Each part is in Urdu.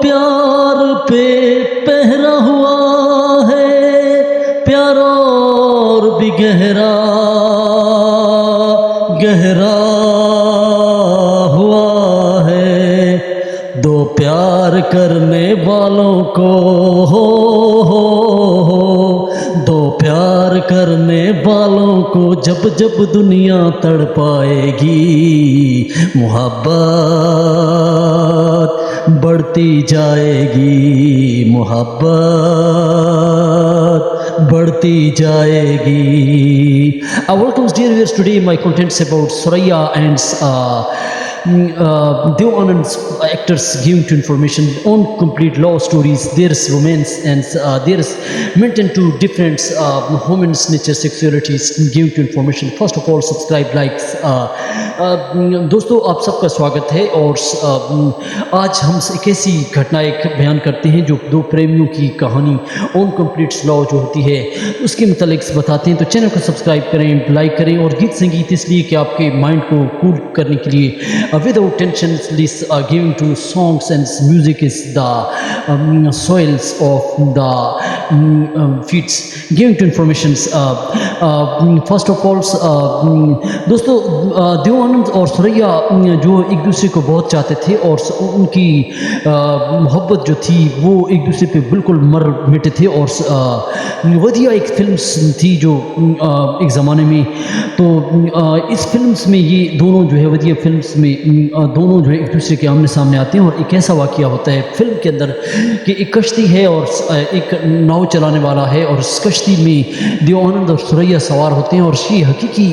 پیار پہ پہرا ہوا ہے، پیارا اور بھی گہرا گہرا ہوا ہے، دو پیار کرنے والوں کو دو پیار کرنے والوں کو جب جب دنیا تڑپائے گی، محبت بڑھتی جائے گی، محبت بڑھتی جائے گی. Welcome dear viewers, today my contents about Suraya and Deo Anand's actors giving to information on complete love stories. There is romance and there is maintained to different women's nature, sexualities, giving to information. First of all, subscribe, likes. دوستو آپ سب کا سواگت ہے، اور آج ہم ایک ایسی گھٹنا ایک بیان کرتے ہیں جو دو پریمیوں کی کہانی آن کمپلیٹ لو جو ہوتی ہے اس کے متعلق بتاتے ہیں. تو چینل کو سبسکرائب کریں، لائک کریں. اور گیت سنگیت اس لیے کہ آپ کے مائنڈ کو کول کرنے کے لیے without tension, this giving to songs and music is the soils of the feeds, giving to informations. First of all, دوستو دیو آنند اور سریا جو ایک دوسرے کو بہت چاہتے تھے، اور ان کی محبت جو تھی وہ ایک دوسرے پہ بالکل مر مٹے تھے. اور ودیا ایک فلم تھی جو ایک زمانے میں، تو اس فلمس میں یہ دونوں جو ہے ودیا فلمس میں دونوں جو ہے ایک دوسرے کے آمنے سامنے آتے ہیں. اور ایک ایسا واقعہ ہوتا ہے فلم کے اندر کہ ایک کشتی ہے اور ایک ناؤ چلانے والا ہے، اور اس کشتی میں دیو آنند اور سریا سوار ہوتے ہیں. اور یہ حقیقی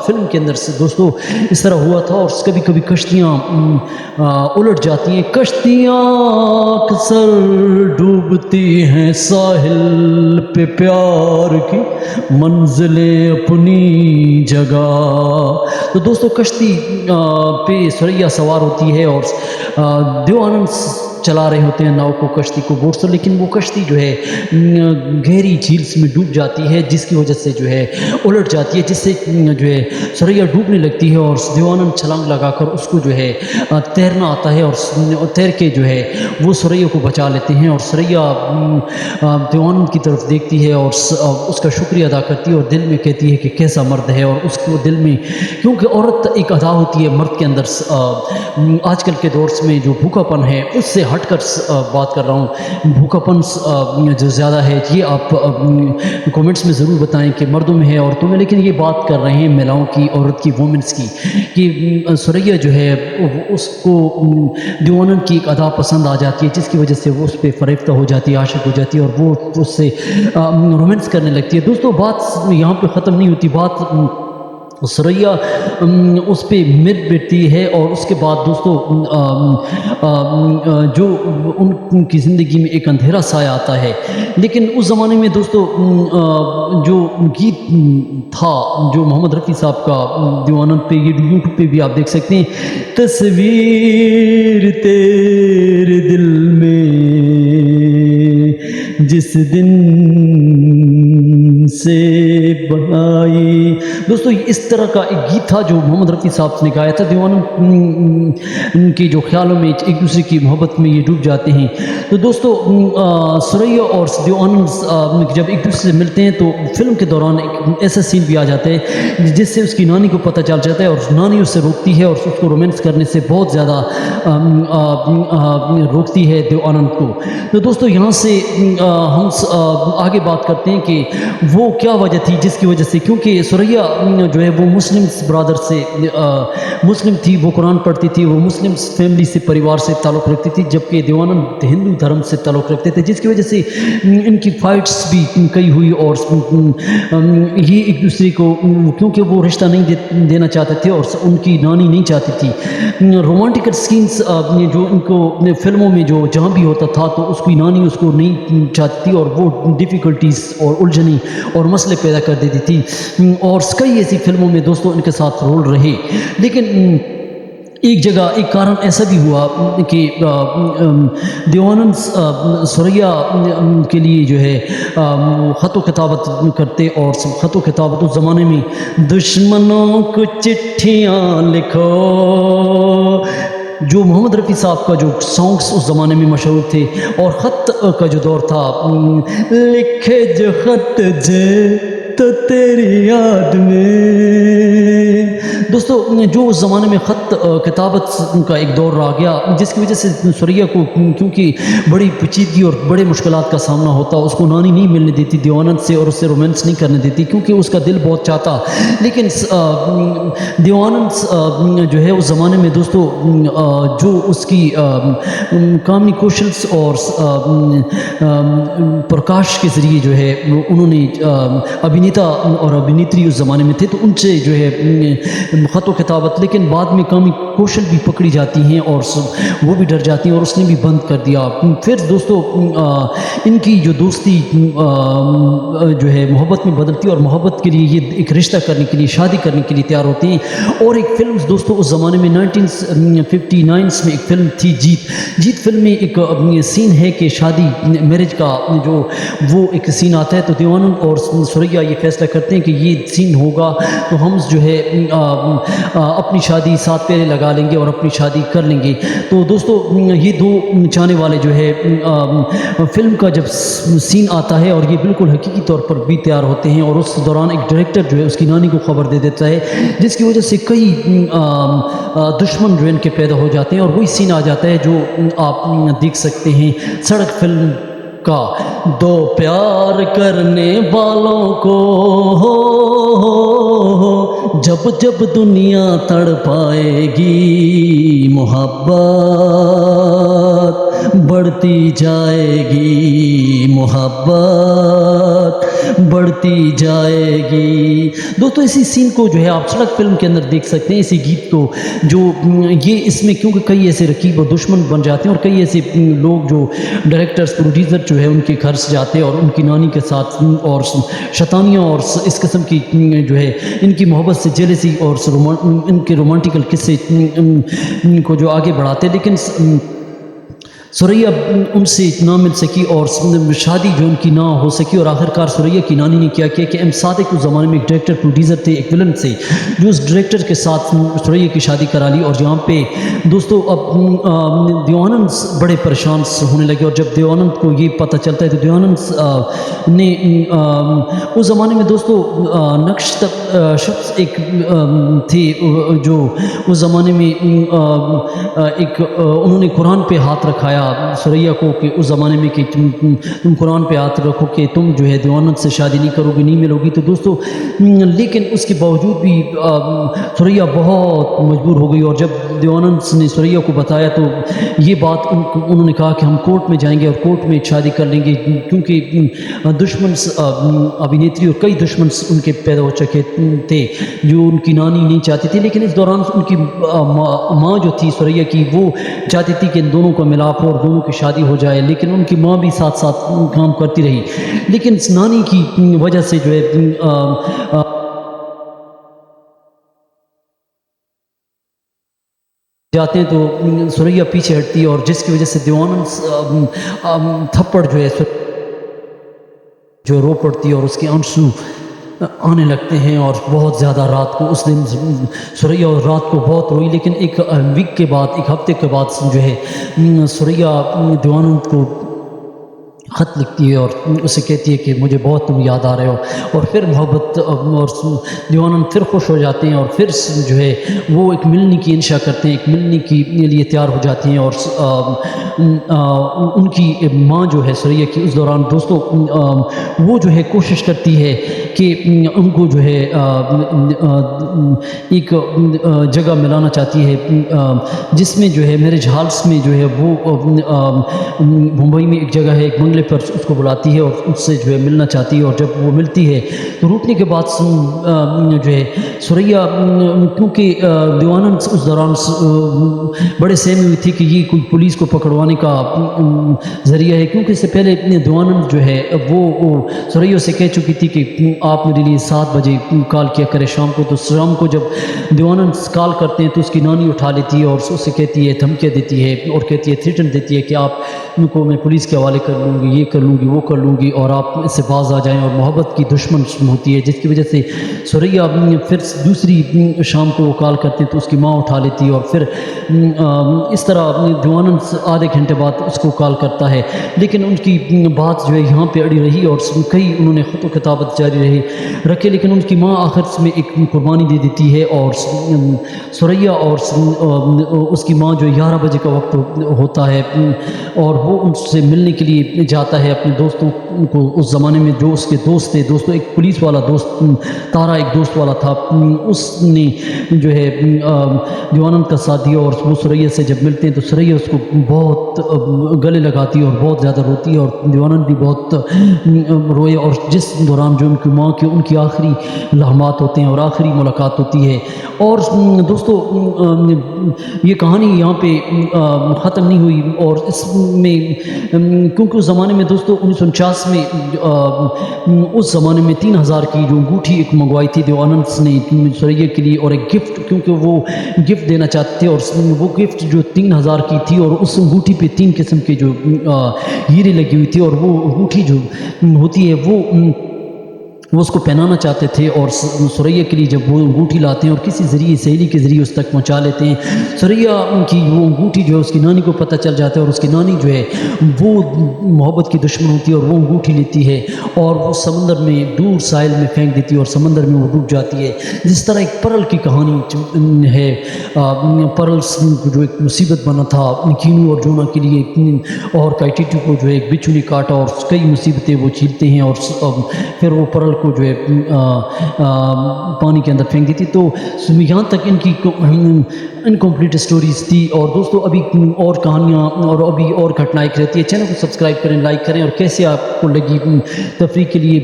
فلم کے اندر سے دوستو اس طرح ہوا تھا. اور کبھی کبھی کشتیاں الٹ جاتی ہیں، کشتیاں اکثر ڈوبتی ہیں ساحل پہ، پیار کی منزلیں اپنی جگہ. تو دوستو کشتی پہ سریا سوار ہوتی ہے اور دیو آنند چلا رہے ہوتے ہیں ناؤ کو، کشتی کو بوٹ سے، لیکن وہ کشتی جو ہے گہری جھیل میں ڈوب جاتی ہے، جس کی وجہ سے جو ہے الٹ جاتی ہے، جس سے جو ہے سریا ڈوبنے لگتی ہے. اور دیو آنند چھلانگ لگا کر اس کو جو ہے تیرنا آتا ہے، اور تیر کے جو ہے وہ سریا کو بچا لیتے ہیں. اور سریا دیو آنند کی طرف دیکھتی ہے اور اس کا شکریہ ادا کرتی ہے، اور دل میں کہتی ہے کہ کیسا مرد ہے. اور اس کو دل میں، کیونکہ عورت ایک ادا ہوتی ہے مرد کے اندر، آج کل کے دور میں جو بھوکا پن ہے اس سے ہٹ کر بات کر رہا ہوں، بھوکا پن جو زیادہ ہے یہ آپ کومنٹس میں ضرور بتائیں کہ مردوں میں ہے عورتوں میں. لیکن یہ بات کر رہے ہیں ملاؤں کی، عورت کی، وومنس کی، کہ سریا جو ہے اس کو دیو آنند کی ایک ادا پسند آ جاتی ہے، جس کی وجہ سے وہ اس پہ فریفتہ ہو جاتی ہے، عاشق ہو جاتی ہے، اور وہ اس سے رومانس کرنے لگتی ہے. دوستو بات یہاں پہ ختم نہیں ہوتی، بات سریا اس پہ مر بیٹتی ہے. اور اس کے بعد دوستو جو ان کی زندگی میں ایک اندھیرا سایہ آتا ہے. لیکن اس زمانے میں دوستو جو گیت تھا جو محمد رفیع صاحب کا دیو آنند پہ، یہ یوٹیوب پہ بھی آپ دیکھ سکتے ہیں، تصویر تیرے دل میں جس دن سے بنائی. دوستو اس طرح کا ایک گیت تھا جو محمد رفیع صاحب نے گایا تھا. دیو آنند کے جو خیالوں میں ایک دوسرے کی محبت میں یہ ڈوب جاتے ہیں. تو دوستو سریا اور دیو آنند جب ایک دوسرے سے ملتے ہیں تو فلم کے دوران ایک ایسا سین بھی آ جاتا ہے جس سے اس کی نانی کو پتہ چل جاتا ہے، اور نانی اس سے روکتی ہے، اور اس کو رومانس کرنے سے بہت زیادہ روکتی ہے دیو آنند کو. تو دوستو یہاں سے ہم آگے بات کرتے ہیں کہ وہ کیا وجہ تھی جس کی وجہ سے، کیونکہ سریا جو ہے وہ مسلم برادر سے مسلم تھی، وہ قرآن پڑھتی تھی، وہ مسلم فیملی سے، پریوار سے تعلق رکھتی تھی، جبکہ دیو آنند ہندو دھرم سے تعلق رکھتے تھے، جس کی وجہ سے ان کی فائٹس بھی کئی ہوئی. اور یہ ایک دوسرے کو، کیونکہ وہ رشتہ نہیں دینا چاہتے تھے اور ان کی نانی نہیں چاہتی تھی. رومانٹک سینس جو ان کو فلموں میں جو جہاں بھی ہوتا تھا تو اس کی نانی اس کو نہیں چاہتی تھی، اور وہ ڈیفیکلٹیز اور الجھنیں اور مسئلے پیدا کر دیتی تھی. اور کئی ایسی فلموں میں دوستوں ان کے ساتھ رول رہے. لیکن ایک جگہ ایک کارن ایسا بھی ہوا کہ دیو آنند سریا کے لیے جو ہے خط و کتابت کرتے، اور خط و کتابت اس زمانے میں دشمنوں کو چٹھیاں لکھو جو محمد رفیع صاحب کا جو سانگس اس زمانے میں مشہور تھے، اور خط کا جو دور تھا، لکھے جو خط جے تو تیری یاد میں، دوستو جو اس زمانے میں خط کتابت کا ایک دور آ گیا، جس کی وجہ سے سوریا کو کیونکہ بڑی پیچیدگی اور بڑے مشکلات کا سامنا ہوتا، اس کو نانی نہیں ملنے دیتی دیوانند سے، اور اس سے رومانس نہیں کرنے دیتی کیونکہ اس کا دل بہت چاہتا، لیکن دیوانند جو ہے اس زمانے میں دوستو جو اس کی کامنی کوشلز اور پرکاش کے ذریعے جو ہے انہوں نے ابھینیتا اور ابھینیتری اس زمانے میں تھے، تو ان سے جو ہے خط و کتابت، لیکن بعد میں کامی کوشل بھی پکڑی جاتی ہیں اور وہ بھی ڈر جاتی ہیں، اور اس نے بھی بند کر دیا۔ پھر دوستو ان کی جو دوستی جو ہے محبت میں بدلتی، اور محبت کے لیے یہ ایک رشتہ کرنے کے لیے، شادی کرنے کے لیے تیار ہوتے ہیں۔ اور ایک فلم دوستو اس زمانے میں 1959 میں ایک فلم تھی جیت فلم میں ایک سین ہے کہ شادی میرج کا جو وہ ایک سین آتا ہے، تو دیوانند اور سوریا یہ فیصلہ کرتے ہیں کہ یہ سین ہوگا تو ہم جو ہے اپنی شادی 7 پھیرے لگا لیں گے اور اپنی شادی کر لیں گے۔ تو دوستو یہ دو چاہنے والے جو ہے فلم کا جب سین آتا ہے، اور یہ بالکل حقیقی طور پر بھی تیار ہوتے ہیں، اور اس دوران ایک ڈائریکٹر جو ہے اس کی نانی کو خبر دے دیتا ہے، جس کی وجہ سے کئی دشمن جو ان کے پیدا ہو جاتے ہیں، اور وہی سین آ جاتا ہے جو آپ دیکھ سکتے ہیں سڑک فلم کا۔ دو پیار کرنے والوں کو جب جب دنیا تڑ پائے گی، محبت بڑھتی جائے گی، محبت بڑھتی جائے گی۔ دوستو اسی سین کو جو ہے آپ سڑک فلم کے اندر دیکھ سکتے ہیں، اسی گیت کو جو یہ اس میں کیونکہ کئی ایسے رقیب اور دشمن بن جاتے ہیں، اور کئی ایسے لوگ جو ڈائریکٹرز پروڈیوسر جو ہے ان کے گھر سے جاتے ہیں اور ان کی نانی کے ساتھ اور شیطانیاں اور اس قسم کی جو ہے ان کی محبت سے جیلسی اور ان کے رومانٹیکل قصے کو جو آگے بڑھاتے، لیکن سوریا ان سے نہ مل سکی اور شادی جو ان کی نہ ہو سکی، اور آخر کار سوریا کی نانی نے کیا کیا کہ ایم صادق اس زمانے میں ایک ڈائریکٹر پروڈیوسر تھے ایک فلم سے، جو اس ڈائریکٹر کے ساتھ سوریا کی شادی کرا لی۔ اور جہاں پہ دوستو اب دیوانند بڑے پریشان ہونے لگے، اور جب دیوانند کو یہ پتہ چلتا ہے تو دیوانند نے اس زمانے میں دوستو نقش شخص ایک تھے جو اس زمانے میں ایک انہوں نے قرآن پہ ہاتھ رکھایا سوریا کو کہ اس زمانے میں کہ تم قرآن پہ ہاتھ رکھو کہ تم جو ہے دیوانند سے شادی نہیں کرو گی، نہیں ملو گی۔ تو دوستو لیکن اس کے باوجود بھی سوریا بہت مجبور ہو گئی، اور جب دیوانند نے سوریا کو بتایا تو یہ بات انہوں نے کہا کہ ہم کورٹ میں جائیں گے اور کورٹ میں شادی کر لیں گے، کیونکہ دشمن ابھینیتری اور کئی دشمن ان کے پیدا ہو چکے تھے جو ان کی نانی نہیں چاہتی تھی۔ لیکن اس دوران ان کی ماں جو تھی سوریا کی، وہ چاہتی تھی کہ ان دونوں کا ملاپ ہو اور دونوں کی شادی ہو جائے، لیکن ان کی ماں بھی ساتھ ساتھ کام کرتی رہی، لیکن اس نانی کی وجہ سے جو ہے جاتے ہیں تو سوریا پیچھے ہٹتی ہے، اور جس کی وجہ سے دیوانند تھپڑ جو ہے جو رو پڑتی ہے اور اس کے آنسو آنے لگتے ہیں، اور بہت زیادہ رات کو اس دن سوریا اور رات کو بہت روئی۔ لیکن ایک ویک کے بعد، ایک ہفتے کے بعد جو ہے سوریا دیوانند کو خط لکھتی ہے اور اسے کہتی ہے کہ مجھے بہت تم یاد آ رہے ہو، اور پھر محبت اور دیوانند پھر خوش ہو جاتے ہیں، اور پھر جو ہے وہ ایک ملنے کی انشا کرتے ہیں، ایک ملنے کے لیے تیار ہو جاتی ہیں۔ اور ان کی ماں جو ہے سوریا کی اس دوران دوستو وہ جو ہے کوشش کرتی ہے کہ ان کو جو ہے ایک جگہ ملانا چاہتی ہے جس میں جو ہے میرج ہالس میں جو ہے وہ ممبئی میں ایک جگہ ہے، ایک بنگلے پر اس کو بلاتی ہے اور اس سے جو ہے ملنا چاہتی ہے، اور جب وہ ملتی ہے تو روٹنے کے بعد جو ہے سوریا، کیونکہ دیوانند اس دوران بڑے سہمی ہوئی تھی کہ یہ کوئی پولیس کو پکڑوانے کا ذریعہ ہے، کیونکہ اس سے پہلے دیوانند جو ہے وہ سوریا سے کہہ چکی تھی کہ آپ میرے لیے 7 بجے کال کیا کرے شام کو۔ تو شام کو جب دیوانند کال کرتے ہیں تو اس کی نانی اٹھا لیتی ہے اور اس سے کہتی ہے، دھمکیاں دیتی ہے اور کہتی ہے، تھریٹن دیتی ہے کہ آپ ان کو میں پولیس کے حوالے کر لوں گی، یہ کر لوں گی وہ کر لوں گی اور آپ اس سے باز آ جائیں، اور محبت کی دشمن ہوتی ہے، جس کی وجہ سے ثریا پھر دوسری شام کو وہ کال کرتے ہیں تو اس کی ماں اٹھا لیتی ہے، اور پھر اس طرح جوانن آدھے گھنٹے بعد اس کو کال کرتا ہے، لیکن ان کی بات جو ہے یہاں پہ اڑی رہی اور کئی انہوں نے خط و کتابت جاری رکھے، لیکن ان کی ماں آخر میں ایک قربانی دے دیتی ہے، اور ثریا اور اس کی ماں جو 11 بجے کا وقت ہوتا ہے اور وہ ان سے ملنے کے لیے جاتا ہے اپنے دوستوں کو، اس زمانے میں جو اس کے دوست تھے، دوستوں ایک پولیس والا دوست تارا ایک دوست والا تھا، اس نے جو ہے جوانن کا ساتھ دیا، اور وہ ثریا سے جب ملتے ہیں تو ثریا اس کو بہت گلے لگاتی ہے اور بہت زیادہ روتی ہے، اور جوانن بھی بہت روئے، اور جس دوران جو ان کی ماں کے ان کی آخری لمحات ہوتے ہیں اور آخری ملاقات ہوتی ہے۔ اور دوستو یہ کہانی یہاں پہ ختم نہیں ہوئی، اور اس میں کیونکہ اس زمانے میں دوستو 1949 میں اس زمانے میں 3000 کی جو انگوٹھی ایک منگوائی تھی دیوانند نے ثریا کے لیے، اور ایک گفٹ، کیونکہ وہ گفٹ دینا چاہتے تھے، اور وہ گفٹ جو 3000 کی تھی، اور اس انگوٹھی پہ 3 قسم کے جو ہیرے لگی ہوئی تھی، اور وہ انگوٹھی جو ہوتی ہے وہ اس کو پہنانا چاہتے تھے، اور ثریا کے لیے جب وہ انگوٹھی لاتے ہیں اور کسی ذریعے سہیلی کے ذریعے اس تک پہنچا لیتے ہیں، ثریا کی وہ انگوٹھی جو ہے اس کی نانی کو پتہ چل جاتا ہے، اور اس کی نانی جو ہے وہ محبت کی دشمن ہوتی ہے، اور وہ انگوٹھی لیتی ہے اور وہ سمندر میں دور ساحل میں پھینک دیتی ہے، اور سمندر میں وہ ڈوب جاتی ہے۔ جس طرح ایک پرل کی کہانی ہے، پرلس جو ایک مصیبت بنا تھا کینو اور جونا کے لیے، اور کائٹیٹو کو جو ہے ایک بچھو نے کاٹا، اور کئی مصیبتیں وہ جھیلتے ہیں، اور پھر وہ پرل کو جو ہے پانی کے اندر پھینک دیتی، تو یہاں تک ان کی انکمپلیٹ سٹوریز تھی۔ اور دوستو ابھی اور کہانیاں اور ابھی اور گھٹنائیں رہتی ہے، چینل کو سبسکرائب کریں، لائک کریں، اور کیسے آپ کو لگی تفریح کے لیے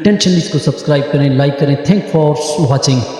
ٹینشن لسٹ کو سبسکرائب کریں، لائک کریں۔ Thank for watching.